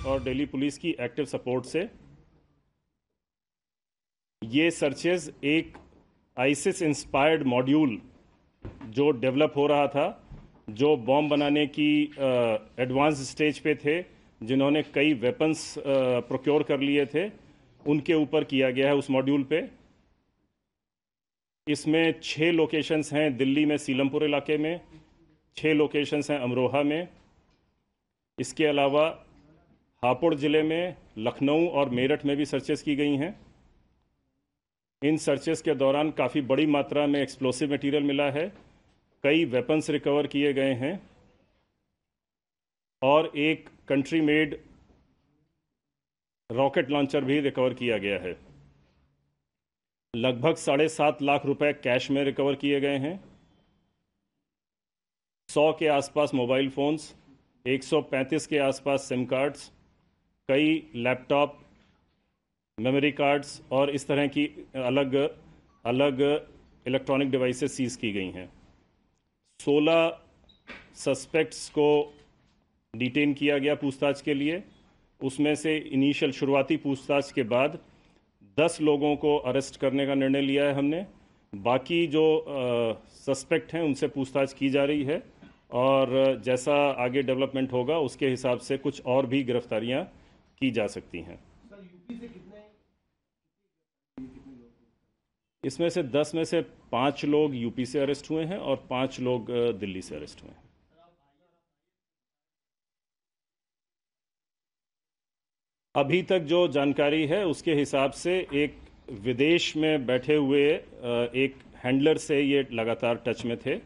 और दिल्ली पुलिस की active support से ये सर्चेज एक आईसिस इंस्पायर्ड मॉड्यूल जो डेवलप हो रहा था, जो बॉम्ब बनाने की एडवांस स्टेज पे थे, जिन्होंने कई वेपन्स प्रोक्योर कर लिए थे, उनके ऊपर किया गया है उस मॉड्यूल पे। इसमें 6 लोकेशंस हैं दिल्ली में सीलमपुर इलाके में, 6 लोकेशंस हैं अमरोहा में। इसके अलावा हापुड़ ज़िले में, लखनऊ और मेरठ में भी सर्चेस की गई हैं। इन सर्चेस के दौरान काफ़ी बड़ी मात्रा में एक्सप्लोसिव मटेरियल मिला है, कई वेपन्स रिकवर किए गए हैं और एक कंट्री मेड रॉकेट लॉन्चर भी रिकवर किया गया है। लगभग 7.5 लाख रुपए कैश में रिकवर किए गए हैं। 100 के आसपास मोबाइल फ़ोन्स, 135 के आसपास सिम कार्ड्स, कई लैपटॉप, मेमोरी कार्ड्स और इस तरह की अलग अलग इलेक्ट्रॉनिक डिवाइसेस सीज़ की गई हैं। 16 सस्पेक्ट्स को डिटेन किया गया पूछताछ के लिए। उसमें से इनिशियल शुरुआती पूछताछ के बाद 10 लोगों को अरेस्ट करने का निर्णय लिया है हमने। बाकी जो सस्पेक्ट हैं उनसे पूछताछ की जा रही है और जैसा आगे डेवलपमेंट होगा उसके हिसाब से कुछ और भी गिरफ्तारियां की जा सकती हैं। सर, यूपी से कितने लोग? इसमें से 10 में से 5 लोग यूपी से अरेस्ट हुए हैं और 5 लोग दिल्ली से अरेस्ट हुए हैं। अभी तक जो जानकारी है उसके हिसाब से एक विदेश में बैठे हुए एक हैंडलर से ये लगातार टच में थे।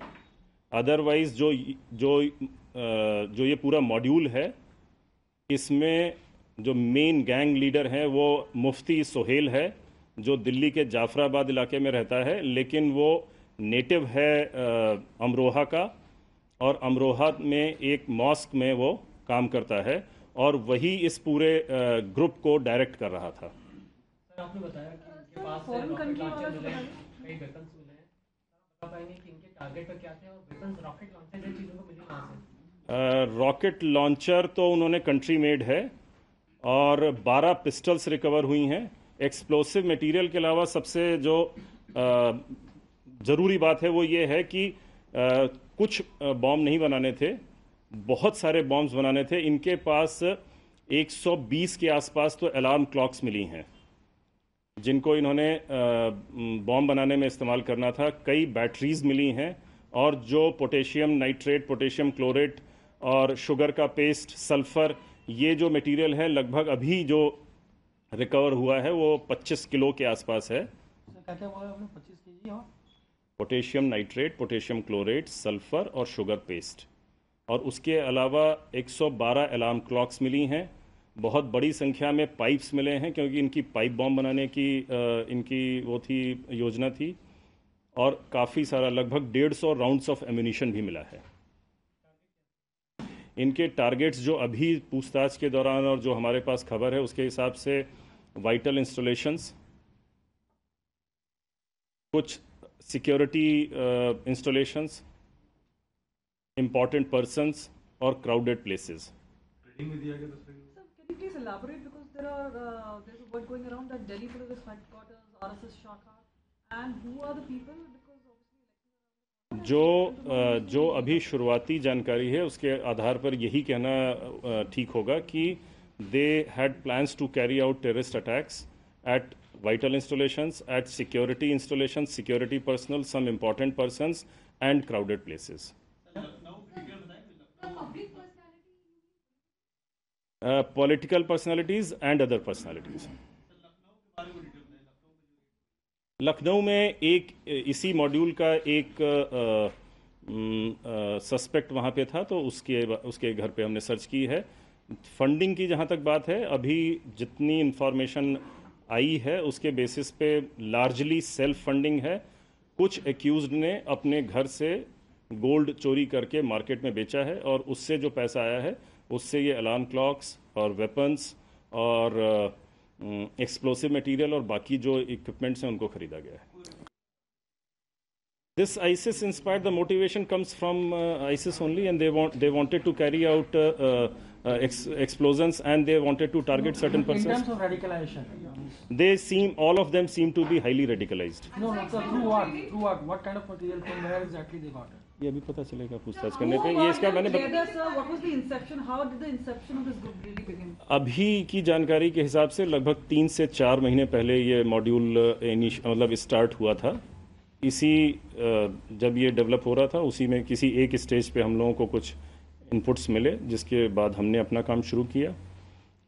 अदरवाइज जो ये पूरा मॉड्यूल है, इसमें जो मेन गैंग लीडर है वो मुफ्ती सोहेल है, जो दिल्ली के जाफराबाद इलाके में रहता है, लेकिन वो नेटिव है अमरोहा का और अमरोहा में एक मॉस्क में वो काम करता है और वही इस पूरे ग्रुप को डायरेक्ट कर रहा था। सर, आपने बताया कि इनके पास से रॉकेट लॉन्चर मिले हैं, कई वेपन्स मिले हैं। आप बता पाएंगे कि इनके टारगेट पर क्या थे और वेपन्स, रॉकेट लॉन्चर जैसी चीज़ों को मिली कहाँ से? रॉकेट लॉन्चर तो उन्होंने कंट्री मेड है और 12 पिस्टल्स रिकवर हुई हैं। एक्सप्लोसिव मटेरियल के अलावा सबसे जो ज़रूरी बात है वो ये है कि कुछ बॉम्ब नहीं बनाने थे, बहुत सारे बॉम्ब्स बनाने थे। इनके पास 120 के आसपास तो अलार्म क्लॉक्स मिली हैं जिनको इन्होंने बॉम्ब बनाने में इस्तेमाल करना था। कई बैटरीज मिली हैं और जो पोटेशियम नाइट्रेट, पोटेशियम क्लोरेट और शुगर का पेस्ट, सल्फर, ये जो मटेरियल है लगभग अभी जो रिकवर हुआ है वो 25 किलो के आसपास है। क्या बोला आपने? 25 केजी? और potassium nitrate, potassium chlorate, sulphur और शुगर पेस्ट, और उसके अलावा 112 अलार्म क्लॉक्स मिली हैं। बहुत बड़ी संख्या में पाइप्स मिले हैं क्योंकि इनकी पाइप बॉम्ब बनाने की इनकी वो थी, योजना थी, और काफ़ी सारा लगभग 150 राउंड्स ऑफ एम्यूनिशन भी मिला है। इनके टारगेट्स जो अभी पूछताछ के दौरान और जो हमारे पास खबर है उसके हिसाब से वाइटल इंस्टॉलेशंस, कुछ security installations, important persons or crowded places. Sir, can you please elaborate, because there's a word going around that Delhi Police Headquarters, RSS Shakha, and who are the people? Because obviously जो अभी शुरुआती जानकारी है उसके आधार पर यही कहना ठीक होगा कि they had plans to carry out terrorist attacks at vital installations, at security installations, security personnel, some important persons and crowded places. Political personalities and other personalities. Lucknow में एक इसी मॉड्यूल का एक सस्पेक्ट वहाँ पे था, तो उसके घर पे हमने सर्च की है। फंडिंग की जहाँ तक बात है, अभी जितनी इंफॉर्मेशन आई है उसके बेसिस पे लार्जली सेल्फ फंडिंग है। कुछ एक्यूज्ड ने अपने घर से गोल्ड चोरी करके मार्केट में बेचा है और उससे जो पैसा आया है उससे ये अलार्म क्लॉक्स और वेपन्स और एक्सप्लोसिव मटेरियल और बाकी जो इक्विपमेंट्स हैं उनको खरीदा गया है। This ISIS inspired, the motivation comes from ISIS only, and they wanted to carry out explosions, and they wanted to target certain In persons. terms of radicalization, All of them seem to be highly radicalized. no, so through what? Through what? What kind of material from where exactly they got it? ये अभी पता चलेगा पूछताछ करने पे। ये इसका मैंने sir, what was the inception? How did the inception of this group really begin? अभी की जानकारी के हिसाब से लगभग 3 से 4 महीने पहले ये मॉड्यूल मतलब स्टार्ट हुआ था। इसी जब ये डेवलप हो रहा था उसी में किसी एक स्टेज पे हम लोगों को कुछ इनपुट्स मिले, जिसके बाद हमने अपना काम शुरू किया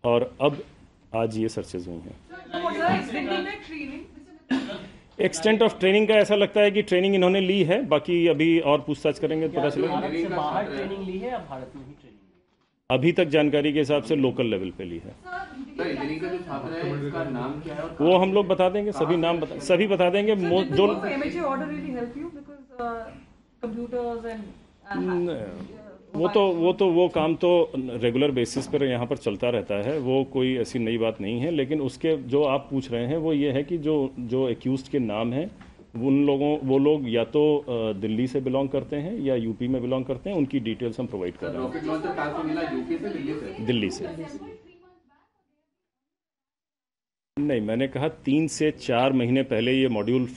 और अब आज ये सर्चेज हुई हैं। एक्सटेंट ऑफ ट्रेनिंग का ऐसा लगता है कि ट्रेनिंग इन्होंने ली है, बाकी अभी और पूछताछ करेंगे तो पता चलेगा। भारत से बाहर ट्रेनिंग ली है या भारत में ही ट्रेनिंग ली है? अभी तक जानकारी के हिसाब से लोकल लेवल पे ली है। सर, इंजीनियरिंग का जो छात्र है इसका नाम क्या है और वो हम लोग बता देंगे, सभी बता देंगे। जो MHA order really help you because computers and वो काम तो रेगुलर बेसिस पर यहाँ पर चलता रहता है, वो कोई ऐसी नई बात नहीं है। लेकिन उसके जो आप पूछ रहे हैं वो ये है कि जो एक्यूज्ड के नाम हैं वो लोग या तो दिल्ली से बिलोंग करते हैं या यूपी में बिलोंग करते हैं, उनकी डिटेल्स हम प्रोवाइड कर रहे हैं। रॉकेट लॉन्चर कहाँ से मिला? यूपी से, दिल्ली से नहीं, मैंने कहा 3 से 4 महीने पहले ये मॉड्यूल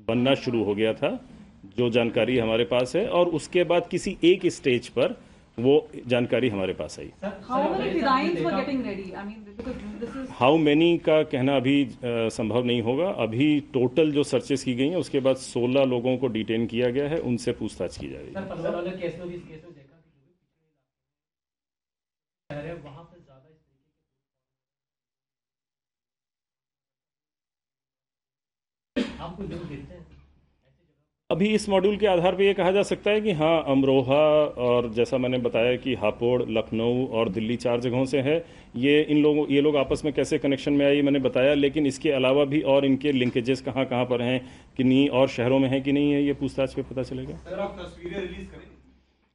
बनना शुरू हो गया था, जो जानकारी हमारे पास है, और उसके बाद किसी एक स्टेज पर वो जानकारी हमारे पास आई। how many designs were getting ready? I mean, because this is how many का कहना अभी संभव नहीं होगा। अभी टोटल जो सर्चेस की गई हैं उसके बाद 16 लोगों को डिटेन किया गया है, उनसे पूछताछ की जा रही है। सर, पलवल वाले केस में भी, इस केस में देखा कि जो भी पिछड़े इलाके हैं वहाँ पे ज्यादा इस तरीके के आपको जो देखते हैं अभी इस मॉड्यूल के आधार पर ये कहा जा सकता है कि हाँ, अमरोहा और जैसा मैंने बताया कि हापुड़, लखनऊ और दिल्ली 4 जगहों से है। ये लोग आपस में कैसे कनेक्शन में आए मैंने बताया, लेकिन इसके अलावा भी और इनके लिंकेजेस कहाँ पर हैं, किन्हीं और शहरों में हैं कि नहीं है, ये पूछताछ पे पता चलेगा। सर, आप तस्वीरें रिलीज करेंगे?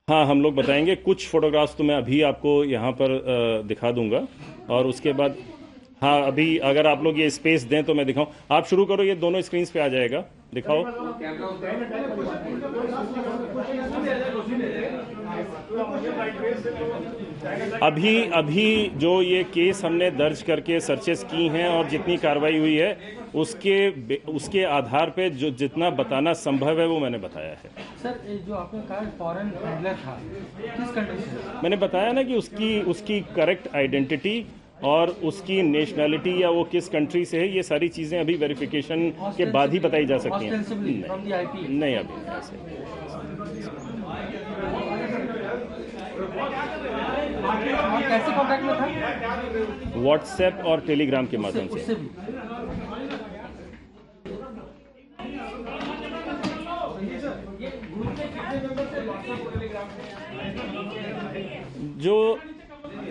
हाँ, हम लोग बताएंगे। कुछ फोटोग्राफ्स तो मैं अभी आपको यहाँ पर दिखा दूंगा, और उसके बाद हाँ, अभी अगर आप लोग ये स्पेस दें तो मैं दिखाऊं। आप शुरू करो, ये दोनों स्क्रीन पे आ जाएगा, दिखाओ। अभी जो ये केस हमने दर्ज करके सर्चेस की हैं और जितनी कार्रवाई हुई है उसके आधार पे जो जितना बताना संभव है वो मैंने बताया है। सर, जो आपने कहा फॉरेन हैंडलर था, किस कंट्री से? मैंने बताया ना कि उसकी करेक्ट आइडेंटिटी और उसकी नेशनैलिटी या वो किस कंट्री से है, ये सारी चीज़ें अभी वेरिफिकेशन के बाद ही बताई जा सकती हैं। नहीं, अभी ऐसे कैसे कॉन्टैक्ट में था? व्हाट्सएप और टेलीग्राम के माध्यम से।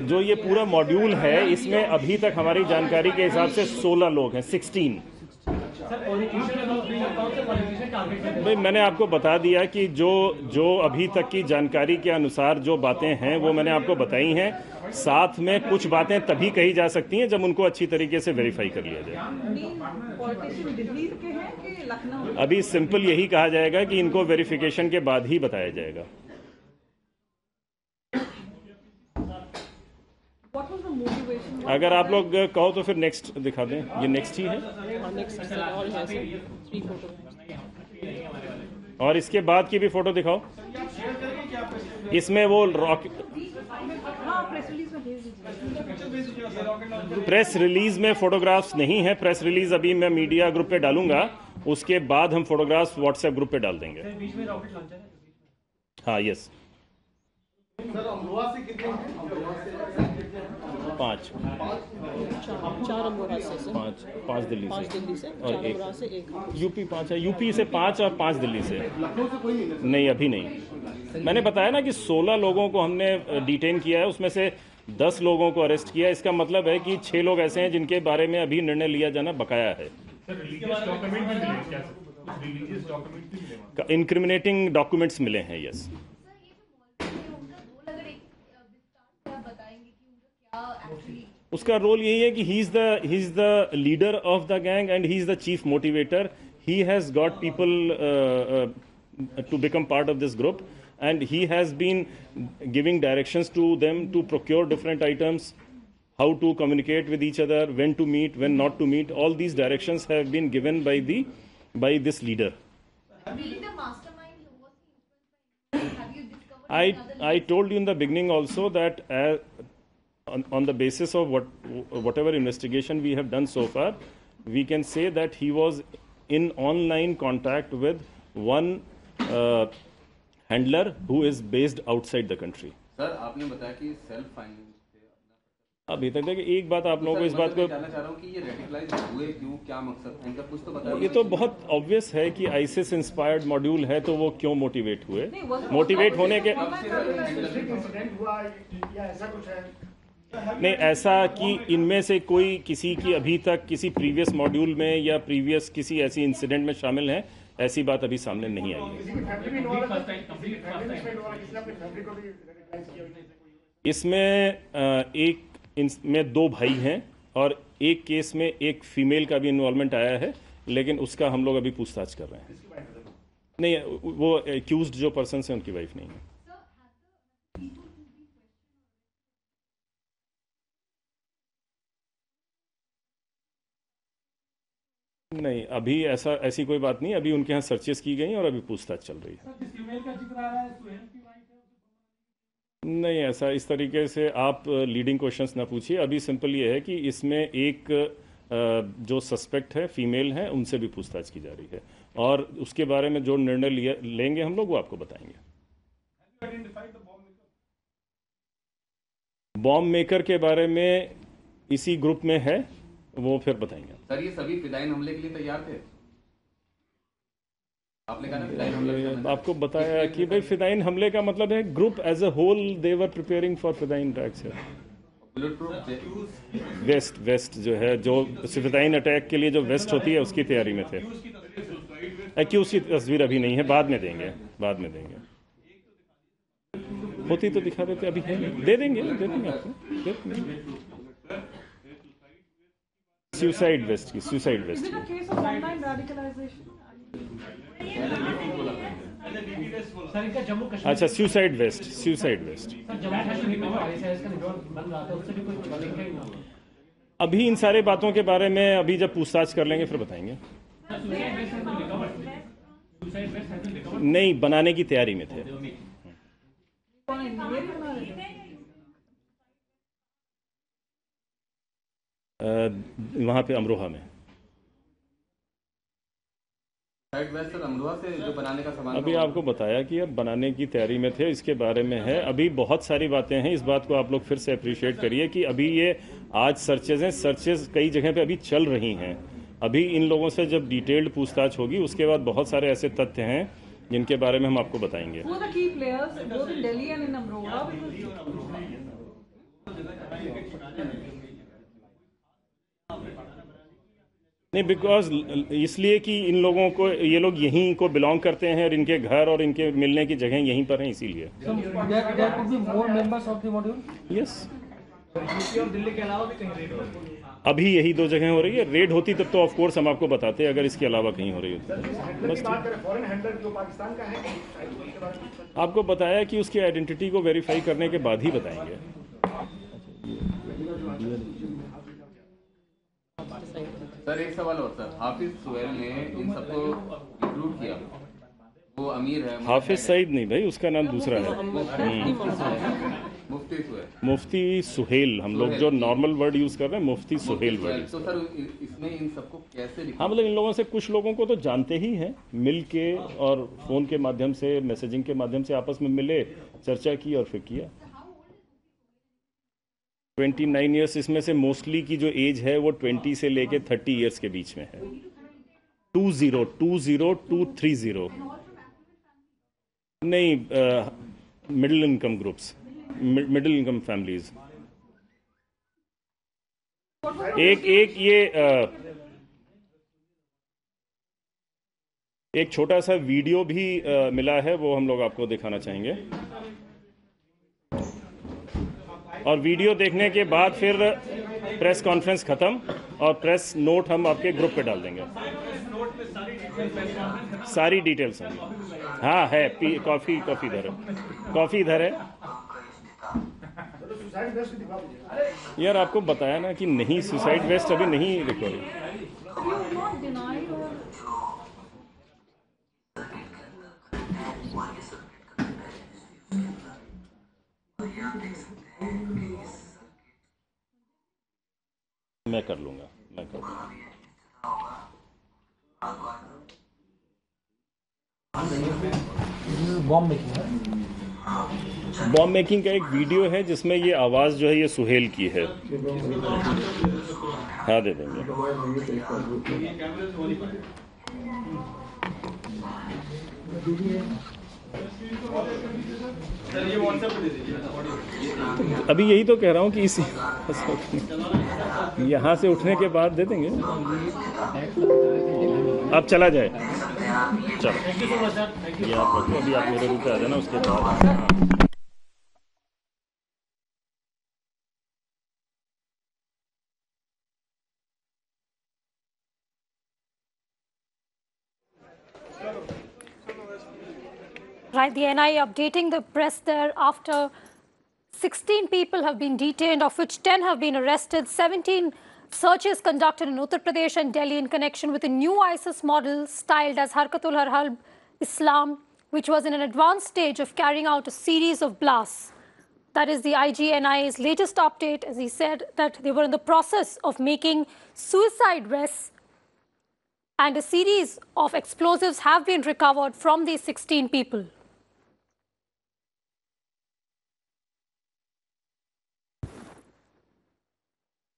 जो ये पूरा मॉड्यूल है, इसमें अभी तक हमारी जानकारी के हिसाब से 16 लोग हैं, 16। भाई, मैंने आपको बता दिया कि जो अभी तक की जानकारी के अनुसार जो बातें हैं वो मैंने आपको बताई हैं। साथ में कुछ बातें तभी कही जा सकती हैं जब उनको अच्छी तरीके से वेरीफाई कर लिया जाए। अभी सिंपल यही कहा जाएगा कि इनको वेरिफिकेशन के बाद ही बताया जाएगा। अगर आप लोग कहो तो फिर नेक्स्ट दिखा दें। ये नेक्स्ट ही है, और इसके बाद की भी फोटो दिखाओ। इसमें वो प्रेस रिलीज में फोटोग्राफ्स नहीं है। प्रेस रिलीज अभी मैं मीडिया ग्रुप पे डालूंगा, उसके बाद हम फोटोग्राफ्स व्हाट्सएप ग्रुप पे डाल देंगे। हाँ, यस। सर, अमरोहा से कितने? 5 4 अमरोहा से 5 दिल्ली से और एक यूपी 5 है। यूपी से 5 और 5 दिल्ली से। लखनऊ से कोई नहीं? नहीं, अभी नहीं। मैंने बताया ना कि 16 लोगों को हमने डिटेन किया है, उसमें से 10 लोगों को अरेस्ट किया। इसका मतलब है कि 6 लोग ऐसे हैं जिनके बारे में अभी निर्णय लिया जाना बकाया है। इंक्रिमिनेटिंग डॉक्यूमेंट्स मिले हैं, यस। उसका रोल यही है कि he is the leader of the gang and he is the chief motivator. He has got people to become part of this group, and he has been giving directions to them to procure different items, how to communicate with each other, when to meet, when not to meet. All these directions have been given by this leader. Being the mastermind, who was the influence? Have you discovered I told you in the beginning also that on the basis of whatever investigation we have done so far, we can say that he was in online contact with one handler who is based outside the country. Sir आपने बताया कि self finance थे। अभी तक देखिए, एक बात आप लोगों को इस बात को जानना चाह रहा हूँ कि ये रेडिकलाइज हुए क्यों, क्या मकसद था इनका, कुछ तो बताइए। ये तो बहुत ऑब्वियस है कि आईसिस इंस्पायर्ड मॉड्यूल है, तो वो क्यों मोटिवेट हुए। मोटिवेट होने के नहीं, ऐसा कि इनमें से कोई किसी की अभी तक किसी प्रीवियस मॉड्यूल में या प्रीवियस किसी ऐसी इंसिडेंट में शामिल है, ऐसी बात अभी सामने नहीं आई है। इसमें 2 भाई हैं और एक केस में एक फीमेल का भी इन्वॉल्वमेंट आया है, लेकिन उसका हम लोग अभी पूछताछ कर रहे हैं। नहीं, वो एक्यूज्ड जो पर्सन है उनकी वाइफ नहीं है। नहीं, अभी ऐसी कोई बात नहीं। अभी उनके यहाँ सर्चेस की गई और अभी पूछताछ चल रही है। नहीं, ऐसा इस तरीके से आप लीडिंग क्वेश्चंस ना पूछिए। अभी सिंपल ये है कि इसमें एक जो सस्पेक्ट है फीमेल है, उनसे भी पूछताछ की जा रही है और उसके बारे में जो निर्णय लेंगे हम लोग वो आपको बताएंगे। बॉम्ब मेकर के बारे में इसी ग्रुप में है, वो फिर बताएंगे। सर ये सभी फिदाइन हमले के लिए तैयार थे? आपने कहा ना फिदाइन हमले। आपको बताया कि भाई फिदाइन हमले का मतलब है group as a whole they were preparing for फिदाइन अटैक्स। वेस्ट जो है, जो फिदाइन अटैक के लिए जो वेस्ट होती है उसकी तैयारी में थे। एक्यूज की तस्वीर अभी नहीं है, बाद में देंगे। होती तो दिखा देते, अभी है नहीं। दे देंगे आपको। सुसाइड वेस्ट की अच्छा, सुसाइड वेस्ट अभी इन सारे बातों के बारे में अभी जब पूछताछ कर लेंगे फिर बताएंगे। नहीं, बनाने की तैयारी में थे। वहां पे अमरोहा में। अमरोहा से जो बनाने का सामान अभी आपको बताया कि अब बनाने की तैयारी में थे, इसके बारे में है। अभी बहुत सारी बातें हैं, इस बात को आप लोग फिर से अप्रिशिएट करिए कि अभी ये आज सर्चेज कई जगह पे अभी चल रही हैं। अभी इन लोगों से जब डिटेल्ड पूछताछ होगी उसके बाद बहुत सारे ऐसे तथ्य हैं जिनके बारे में हम आपको बताएंगे। नहीं, बिकॉज इसलिए कि इन लोगों को, ये लोग यहीं को बिलोंग करते हैं और इनके घर और इनके मिलने की जगह यहीं पर हैं, इसीलिए। यस, दिल्ली के अलावा भी कहीं रेड हो? अभी यही 2 जगह हो रही है। रेड होती तब तो ऑफ कोर्स हम आपको बताते, अगर इसके अलावा कहीं हो रही होती। बस आपको बताया कि उसकी आइडेंटिटी को वेरीफाई करने के बाद ही बताएंगे। सर एक सवाल और सर, हाफिज सुहेल ने इन सबको इंक्लूड किया, वो अमीर है। हाफिज सईद नहीं भाई, उसका नाम दूसरा है। मुफ्ती सुहेल, हम लोग जो नॉर्मल वर्ड यूज कर रहे हैं मुफ्ती सुहेल वर्ड। तो सर इसमें इन सबको कैसे लिखा? हाँ, मतलब इन लोगों से कुछ लोगों को तो जानते ही हैं, मिल के और फोन के माध्यम से, मैसेजिंग के माध्यम से आपस में मिले, चर्चा की और फिर किया। 29 ईयर्स, इसमें से मोस्टली की जो एज है वो 20 से लेके 30 ईयर्स के बीच में है। 230 नहीं, middle income groups, middle income families. एक ये एक छोटा सा वीडियो भी मिला है, वो हम लोग आपको दिखाना चाहेंगे। और वीडियो देखने के बाद फिर प्रेस कॉन्फ्रेंस खत्म और प्रेस नोट हम आपके ग्रुप पे डाल देंगे। सारी डिटेल्स हैं। हाँ है, कॉफ़ी इधर है, कॉफ़ी इधर है। यार आपको बताया ना कि नहीं, सुसाइड वेस्ट अभी नहीं record. You have not denied or मैं कर लूँगा। बॉम्ब मेकिंग का एक वीडियो है जिसमें ये आवाज़ जो है ये सुहेल की है। हाँ दे देंगे। अभी यही तो कह रहा हूँ कि इसी यहाँ से उठने के बाद दे देंगे। अब चला जाए, चलो ये आप रखो, अभी आप मेरे रूप पे आ जाना उसके बाद। Right, the NIA updating the press there after 16 people have been detained, of which 10 have been arrested. 17 searches conducted in Uttar Pradesh and Delhi in connection with a new ISIS model styled as Harkatul Harb Islam, which was in an advanced stage of carrying out a series of blasts. That is the IGNIA's latest update, as he said that they were in the process of making suicide vests, and a series of explosives have been recovered from these 16 people.